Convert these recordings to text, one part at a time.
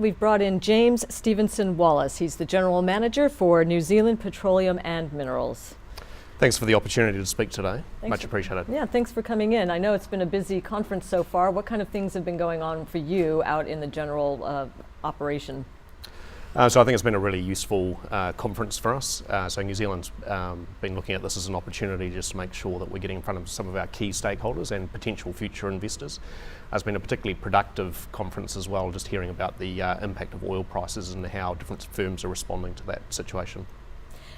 we've brought in James Stevenson Wallace. He's the General Manager for New Zealand Petroleum and Minerals. Thanks for the opportunity to speak today. Thanks. Much appreciated. Yeah, thanks for coming in. I know it's been a busy conference so far. What kind of things have been going on for you out in the general operation? So I think it's been a really useful conference for us. So New Zealand's been looking at this as an opportunity just to make sure that we're getting in front of some of our key stakeholders and potential future investors. It's been a particularly productive conference as well, just hearing about the impact of oil prices and how different firms are responding to that situation.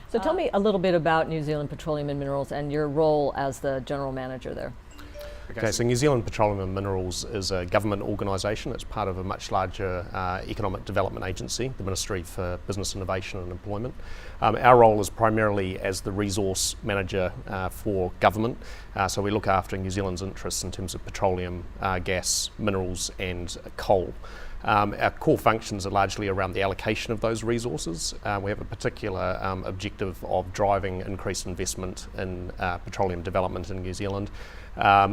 So tell me a little bit about New Zealand Petroleum and Minerals and your role as the General Manager there. Okay, so New Zealand Petroleum and Minerals is a government organisation. It's part of a much larger economic development agency, the Ministry for Business Innovation and Employment. Our role is primarily as the resource manager for government. So we look after New Zealand's interests in terms of petroleum, gas, minerals and coal. Our core functions are largely around the allocation of those resources. We have a particular objective of driving increased investment in petroleum development in New Zealand.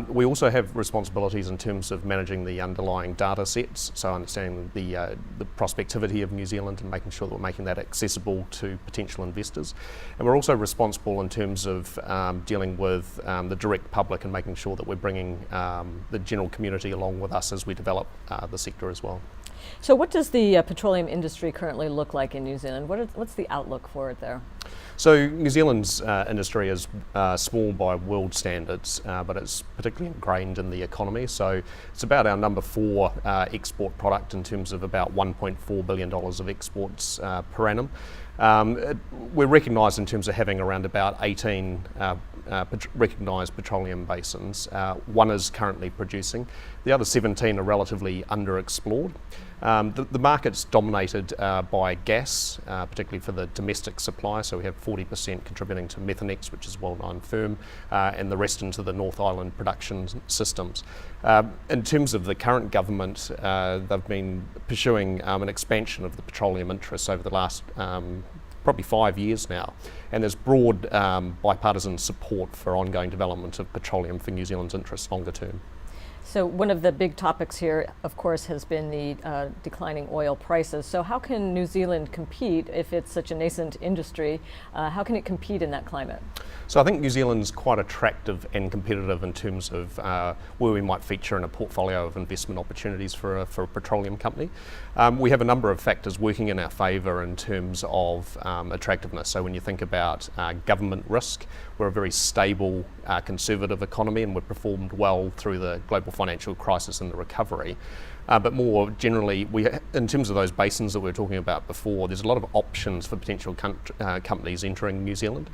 We also have responsibilities in terms of managing the underlying data sets, so understanding the prospectivity of New Zealand and making sure that we're making that accessible to potential investors. And we're also responsible in terms of dealing with the direct public and making sure that we're bringing the general community along with us as we develop the sector as well. So what does the petroleum industry currently look like in New Zealand? What's the outlook for it there? So New Zealand's industry is small by world standards, but it's particularly ingrained in the economy. So it's about our number 4 export product in terms of about $1.4 billion of exports per annum. We're recognised in terms of having around about 18 recognised petroleum basins. One is currently producing. The other 17 are relatively underexplored. The market's dominated by gas, particularly for the domestic supply. So we have 40% contributing to Methanex, which is a well-known firm, and the rest into the North Island production systems. In terms of the current government, they've been pursuing an expansion of the petroleum interests over the last probably 5 years now, and there's broad bipartisan support for ongoing development of petroleum for New Zealand's interests longer term. So one of the big topics here, of course, has been the declining oil prices. So how can New Zealand compete if it's such a nascent industry? How can it compete in that climate? So I think New Zealand's quite attractive and competitive in terms of where we might feature in a portfolio of investment opportunities for a petroleum company. We have a number of factors working in our favour in terms of attractiveness. So when you think about government risk, we're a very stable, conservative economy, and we've performed well through the global financial crisis and the recovery. But more generally, in terms of those basins that we were talking about before, there's a lot of options for potential companies entering New Zealand.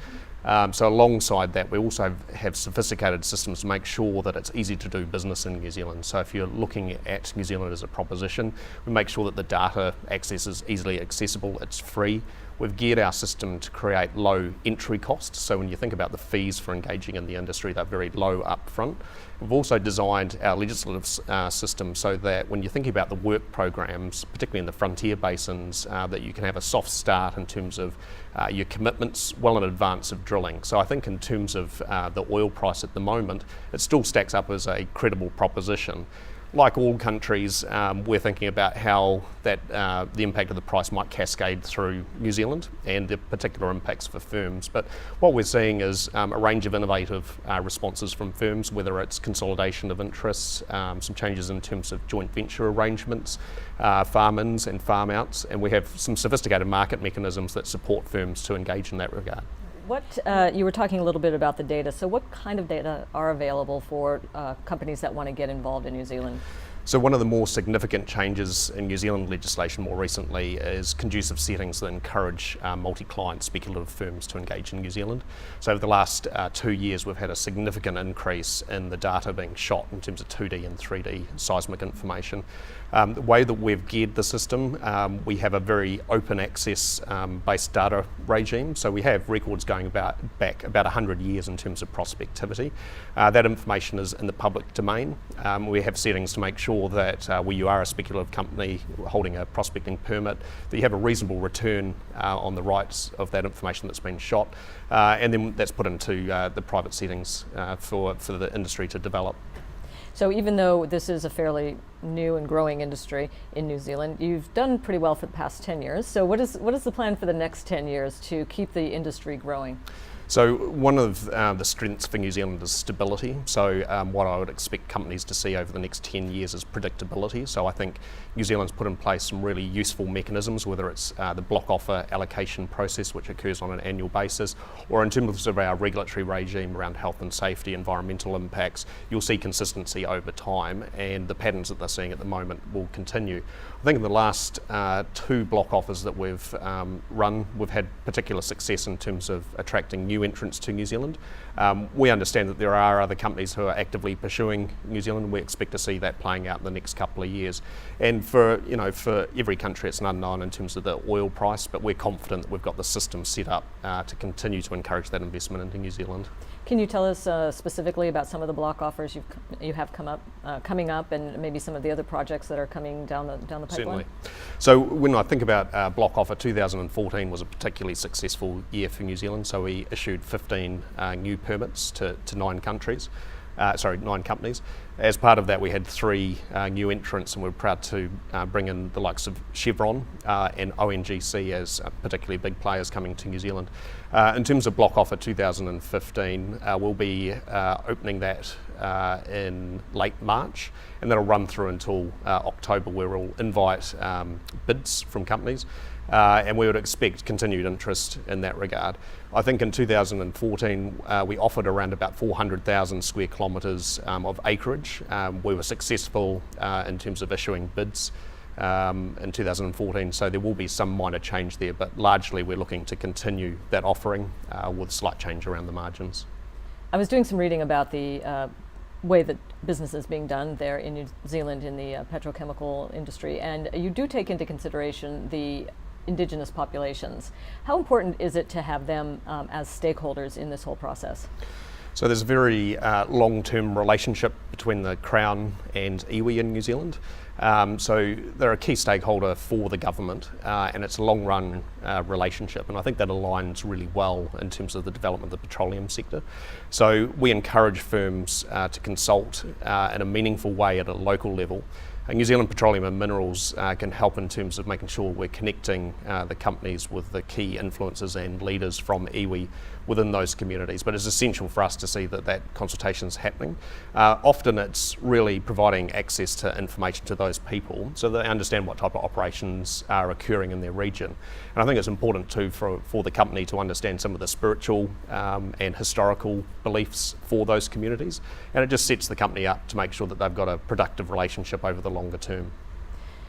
So alongside that, we also have sophisticated systems to make sure that it's easy to do business in New Zealand. So if you're looking at New Zealand as a proposition, we make sure that the data access is easily accessible, it's free. We've geared our system to create low entry costs. So when you think about the fees for engaging in the industry, they're very low up front. We've also designed our legislative system so that when you're thinking about the work programs, particularly in the frontier basins, that you can have a soft start in terms of your commitments well in advance of drilling. So I think in terms of the oil price at the moment, it still stacks up as a credible proposition. Like all countries, we're thinking about how that the impact of the price might cascade through New Zealand and the particular impacts for firms. But what we're seeing is a range of innovative responses from firms, whether it's consolidation of interests, some changes in terms of joint venture arrangements, farm-ins and farm-outs, and we have some sophisticated market mechanisms that support firms to engage in that regard. You were talking a little bit about the data, so what kind of data are available for companies that want to get involved in New Zealand? So one of the more significant changes in New Zealand legislation more recently is conducive settings that encourage multi-client speculative firms to engage in New Zealand. So over the last 2 years, we've had a significant increase in the data being shot in terms of 2D and 3D seismic information. The way that we've geared the system, we have a very open access based data regime. So we have records going back about 100 years in terms of prospectivity. That information is in the public domain. We have settings to make sure that where you are a speculative company holding a prospecting permit, that you have a reasonable return on the rights of that information that's been shot, and then that's put into the private settings for the industry to develop. So even though this is a fairly new and growing industry in New Zealand, you've done pretty well for the past 10 years. So what is the plan for the next 10 years to keep the industry growing? So one of the strengths for New Zealand is stability. So what I would expect companies to see over the next 10 years is predictability. So I think New Zealand's put in place some really useful mechanisms, whether it's the block offer allocation process, which occurs on an annual basis, or in terms of our regulatory regime around health and safety, environmental impacts. You'll see consistency over time, and the patterns that they're seeing at the moment will continue. I think in the last 2 block offers that we've run, we've had particular success in terms of attracting new entrants to New Zealand. We understand that there are other companies who are actively pursuing New Zealand, and we expect to see that playing out in the next couple of years. And for every country, it's an unknown in terms of the oil price, but we're confident that we've got the system set up to continue to encourage that investment into New Zealand. Can you tell us specifically about some of the block offers you have coming up, and maybe some of the other projects that are coming down the pipeline? Certainly. So when I think about block offer, 2014 was a particularly successful year for New Zealand. So we issued 15 new permits to 9 companies. As part of that, we had 3 new entrants, and we're proud to bring in the likes of Chevron and ONGC as particularly big players coming to New Zealand. In terms of block offer 2015, we'll be opening that in late March, and that'll run through until October, where we'll invite bids from companies. And we would expect continued interest in that regard. I think in 2014 we offered around about 400,000 square kilometres of acreage. We were successful in terms of issuing bids in 2014, so there will be some minor change there, but largely we're looking to continue that offering with slight change around the margins. I was doing some reading about the way that business is being done there in New Zealand in the petrochemical industry, and you do take into consideration the Indigenous populations. How important is it to have them as stakeholders in this whole process? So there's a very long-term relationship between the Crown and iwi in New Zealand. So they're a key stakeholder for the government, and it's a long-run relationship, and I think that aligns really well in terms of the development of the petroleum sector. So we encourage firms to consult in a meaningful way at a local level. New Zealand Petroleum and Minerals can help in terms of making sure we're connecting the companies with the key influencers and leaders from iwi within those communities, but it's essential for us to see that that consultation is happening. Often it's really providing access to information to those people so that they understand what type of operations are occurring in their region. And I think it's important too for the company to understand some of the spiritual and historical beliefs for those communities, and it just sets the company up to make sure that they've got a productive relationship over the longer term.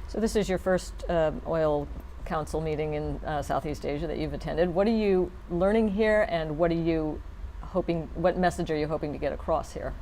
So this is your first oil council meeting in Southeast Asia that you've attended. What are you learning here, and what message are you hoping to get across here?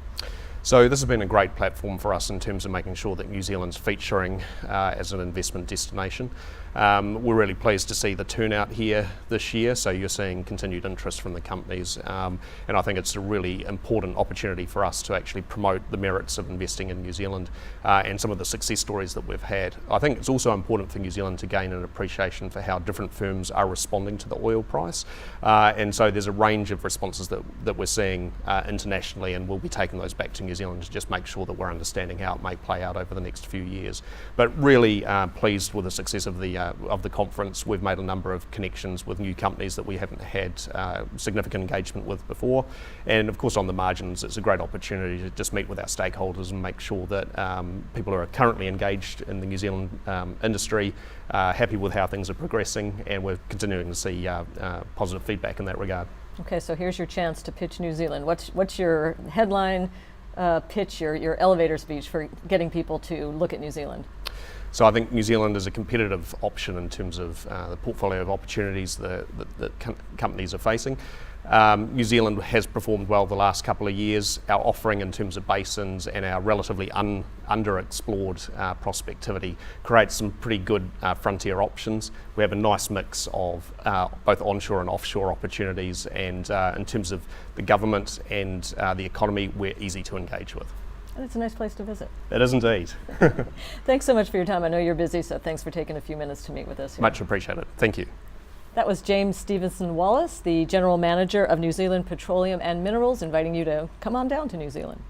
So this has been a great platform for us in terms of making sure that New Zealand's featuring as an investment destination. We're really pleased to see the turnout here this year, so you're seeing continued interest from the companies, and I think it's a really important opportunity for us to actually promote the merits of investing in New Zealand and some of the success stories that we've had. I think it's also important for New Zealand to gain an appreciation for how different firms are responding to the oil price, and so there's a range of responses that we're seeing internationally, and we'll be taking those back to New Zealand to just make sure that we're understanding how it may play out over the next few years. But really pleased with the success of the conference. We've made a number of connections with new companies that we haven't had significant engagement with before, and of course on the margins it's a great opportunity to just meet with our stakeholders and make sure that people who are currently engaged in the New Zealand industry happy with how things are progressing, and we're continuing to see positive feedback in that regard. Okay, so here's your chance to pitch New Zealand. What's your headline pitch, your elevator speech for getting people to look at New Zealand? So I think New Zealand is a competitive option in terms of the portfolio of opportunities that companies are facing. New Zealand has performed well the last couple of years. Our offering in terms of basins and our relatively underexplored prospectivity creates some pretty good frontier options. We have a nice mix of both onshore and offshore opportunities, and in terms of the government and the economy, we're easy to engage with. And it's a nice place to visit. It is indeed. Thanks so much for your time. I know you're busy, so thanks for taking a few minutes to meet with us here. Much appreciated. Thank you. That was James Stevenson Wallace, the General Manager of New Zealand Petroleum and Minerals, inviting you to come on down to New Zealand.